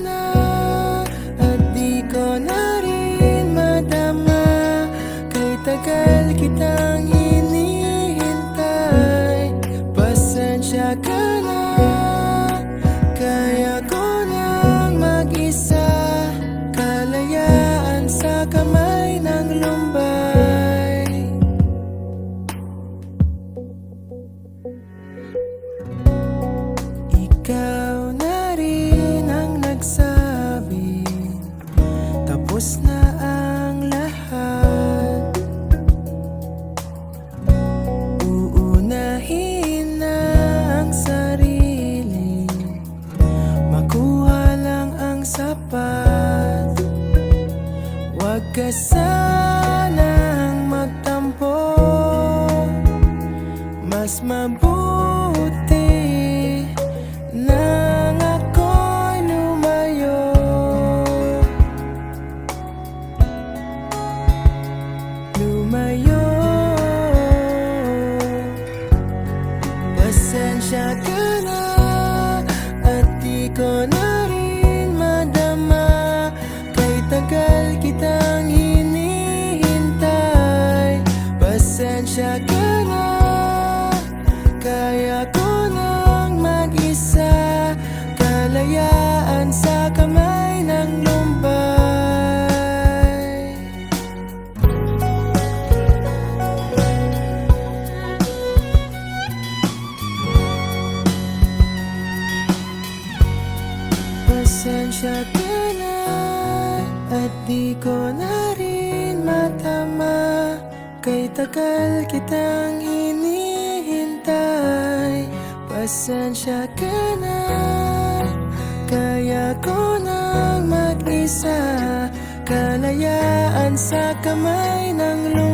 na at di ko na rin madama. Kay tagal kitang hinihintay, pasensya ka na. Kaya ko nang mag-isa, kalayaan sa kamay ng lumbay. Ikaw na rin ang nagsabi, tapos na ang lahat. Uunahin na ang sarili, makuha lang ang sapat. Huwag ka sanang magtampo, mas mabuti nang ako'y lumayo. Lumayo. Pasensya ka na at di ko na rin madama. Kay tagal kitang hinihintay, pasensya ka na. Kaya ko nang mag-isa, kalayaan sa kamay ng lumbay. Pasensya ka na at di ko na rin matama. Kay tagal kitang hinihintay, pasensya ka na. Kaya ko nang mag-isa, kalayaan sa kamay ng lumbay.